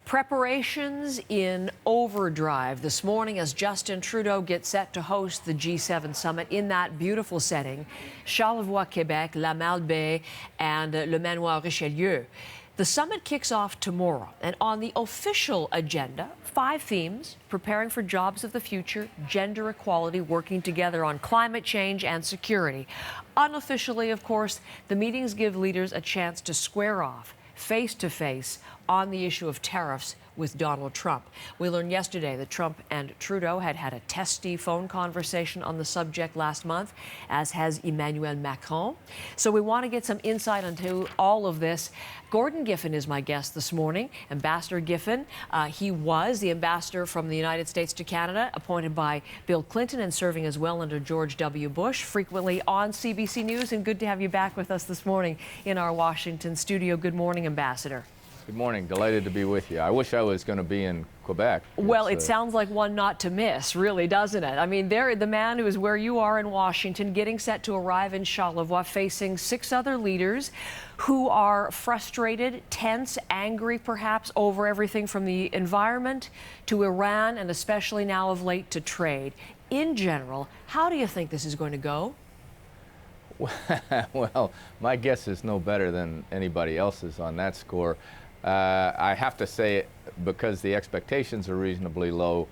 Preparations in overdrive this morning as Justin Trudeau gets set to host the G7 summit in that beautiful setting, Charlevoix, Quebec, La Malbaie, and Le Manoir Richelieu. The summit kicks off tomorrow, and on the official agenda, 5 themes: preparing for jobs of the future, gender equality, working together on climate change and security. Unofficially, of course, the meetings give leaders a chance to square off face-to-face on the issue of tariffs with Donald Trump. We learned yesterday that Trump and Trudeau had had a testy phone conversation on the subject last month, as has Emmanuel Macron. So we want to get some insight into all of this. Gordon Giffin is my guest this morning. Ambassador Giffin, he was the ambassador from the United States to Canada, appointed by Bill Clinton and serving as well under George W. Bush, frequently on CBC News. And good to have you back with us this morning in our Washington studio. Good morning, Ambassador. Good morning. Delighted to be with you. I wish I was going to be in Quebec. Well, it sounds like one not to miss, really, doesn't it? I mean, the man who is where you are in Washington, getting set to arrive in Charlevoix, facing 6 other leaders who are frustrated, tense, angry, perhaps, over everything from the environment to Iran and especially now of late to trade. In general, how do you think this is going to go? Well, my guess is no better than anybody else's on that score. I have to say, because the expectations are reasonably low,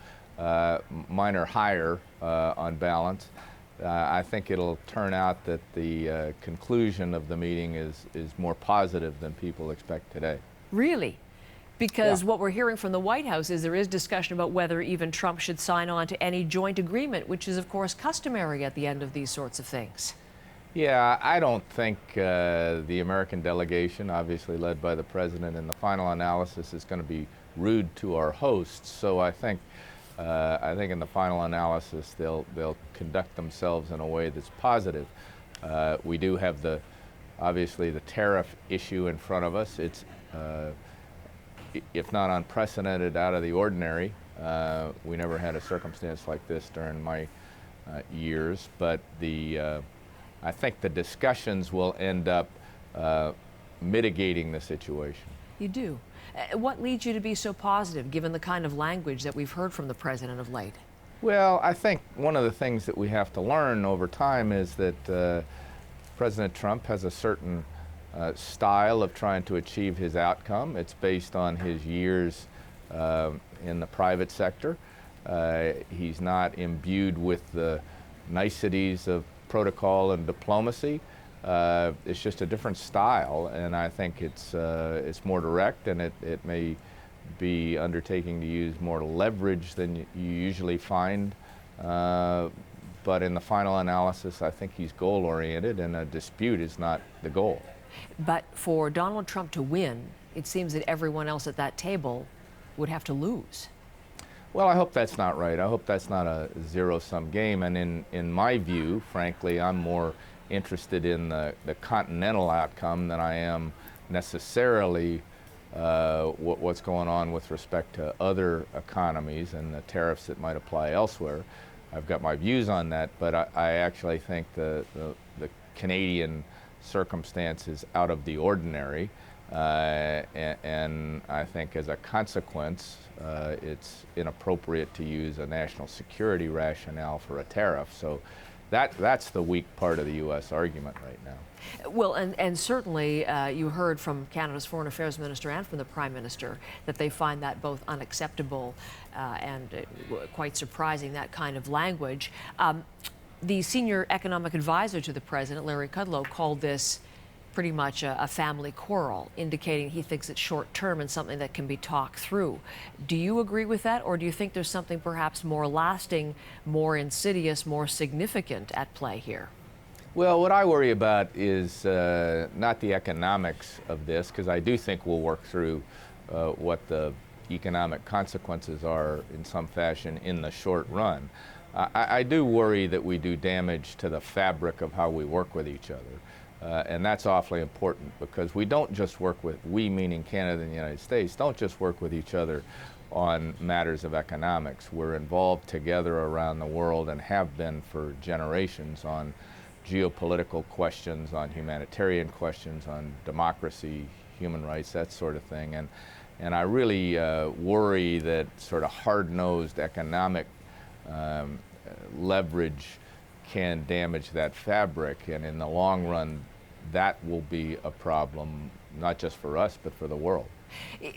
mine are higher on balance. I think it'll turn out that the conclusion of the meeting is more positive than people expect today. Really? Because Yeah. what we're hearing from the White House is there is discussion about whether even Trump should sign on to any joint agreement, which is, of course, customary at the end of these sorts of things. Yeah, I don't think the American delegation, obviously led by the president, in the final analysis is going to be rude to our hosts. So I think in the final analysis they'll conduct themselves in a way that's positive. We do have obviously the tariff issue in front of us. It's if not unprecedented, out of the ordinary. We never had a circumstance like this during my years, but I think the discussions will end up mitigating the situation. You do. What leads you to be so positive, given the kind of language that we've heard from the president of late? Well, I think one of the things that we have to learn over time is that President Trump has a certain style of trying to achieve his outcome. It's based on his years in the private sector. He's not imbued with the niceties of protocol and diplomacy. It's just a different style, and I think it's more direct, and it may be undertaking to use more leverage than you usually find. But in the final analysis, I think he's goal-oriented, and a dispute is not the goal. But for Donald Trump to win, it seems that everyone else at that table would have to lose. Well, I hope that's not right. I hope that's not a zero-sum game. And in my view, frankly, I'm more interested in the continental outcome than I am necessarily what's going on with respect to other economies and the tariffs that might apply elsewhere. I've got my views on that, but I actually think the Canadian circumstance is out of the ordinary. And I think as a consequence, it's inappropriate to use a national security rationale for a tariff. So that's the weak part of the U.S. argument right now. Well, and certainly you heard from Canada's Foreign Affairs Minister and from the Prime Minister that they find that both unacceptable and quite surprising, that kind of language. The senior economic advisor to the president, Larry Kudlow, called this pretty much a family quarrel, indicating he thinks it's short-term and something that can be talked through. Do you agree with that, or do you think there's something perhaps more lasting, more insidious, more significant at play here? Well, what I worry about is not the economics of this, because I do think we'll work through what the economic consequences are in some fashion in the short run. I do worry that we do damage to the fabric of how we work with each other. And that's awfully important, because we don't just work with, we meaning Canada and the United States, don't just work with each other on matters of economics. We're involved together around the world and have been for generations on geopolitical questions, on humanitarian questions, on democracy, human rights, that sort of thing. And I really worry that sort of hard-nosed economic leverage can damage that fabric, and in the long run, that will be a problem, not just for us, but for the world.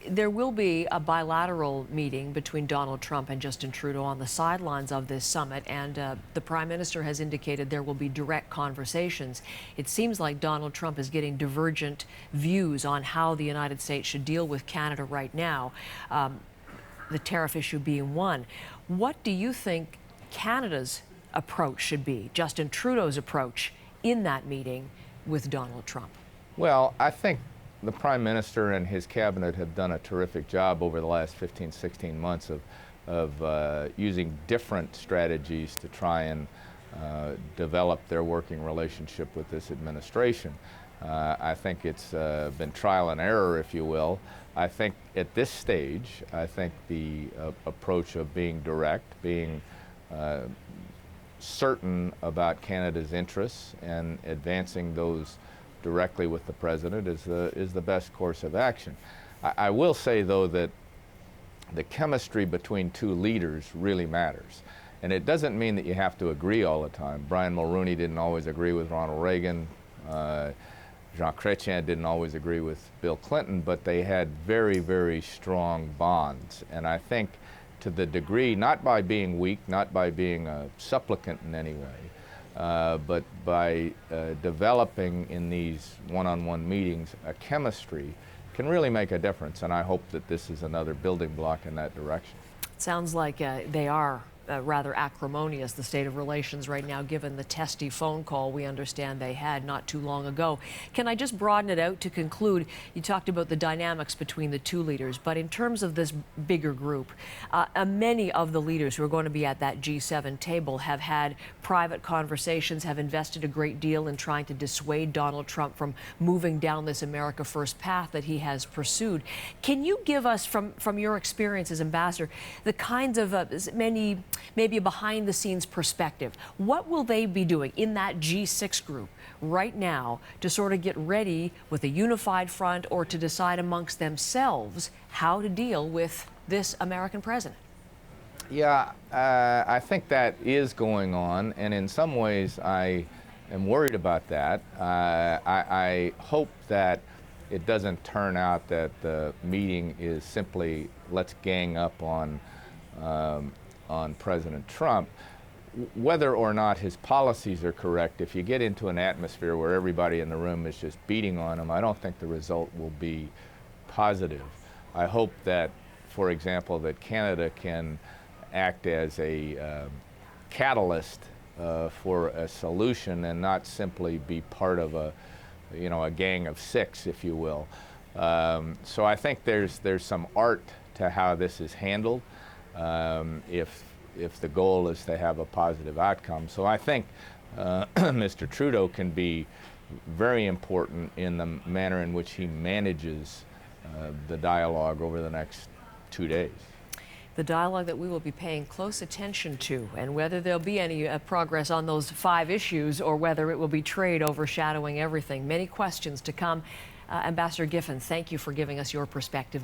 There will be a bilateral meeting between Donald Trump and Justin Trudeau on the sidelines of this summit, and the Prime Minister has indicated there will be direct conversations. It seems like Donald Trump is getting divergent views on how the United States should deal with Canada right now, the tariff issue being one. What do you think Canada's approach should be, Justin Trudeau's approach in that meeting with Donald Trump? Well, I think the Prime Minister and his cabinet have done a terrific job over the last 15, 16 months of using different strategies to try and develop their working relationship with this administration. I think it's been trial and error, if you will. I think at this stage, I think the approach of being direct, being certain about Canada's interests and advancing those directly with the President is the best course of action. I will say, though, that the chemistry between two leaders really matters. And it doesn't mean that you have to agree all the time. Brian Mulroney didn't always agree with Ronald Reagan. Jean Chrétien didn't always agree with Bill Clinton, but they had very, very strong bonds. And I think to the degree, not by being weak, not by being a supplicant in any way, but by developing in these one-on-one meetings a chemistry can really make a difference, and I hope that this is another building block in that direction. It sounds like they are rather acrimonious, the state of relations right now, given the testy phone call we understand they had not too long ago. Can I just broaden it out to conclude? You talked about the dynamics between the two leaders, but in terms of this bigger group, many of the leaders who are going to be at that G7 table have had private conversations, have invested a great deal in trying to dissuade Donald Trump from moving down this America First path that he has pursued. Can you give us, from your experience as ambassador, the kinds of maybe a behind-the-scenes perspective? What will they be doing in that G6 group right now to sort of get ready with a unified front, or to decide amongst themselves how to deal with this American president? Yeah, I think that is going on, and in some ways I am worried about that. I hope that it doesn't turn out that the meeting is simply let's gang up on President Trump. Whether or not his policies are correct, if you get into an atmosphere where everybody in the room is just beating on him, I don't think the result will be positive. I hope that, for example, that Canada can act as a catalyst for a solution and not simply be part of a gang of six, if you will. So I think there's some art to how this is handled. If the goal is to have a positive outcome. So I think Mr. Trudeau can be very important in the manner in which he manages the dialogue over the next 2 days. The dialogue that we will be paying close attention to, and whether there'll be any progress on those 5 issues or whether it will be trade overshadowing everything. Many questions to come. Ambassador Giffen, thank you for giving us your perspective.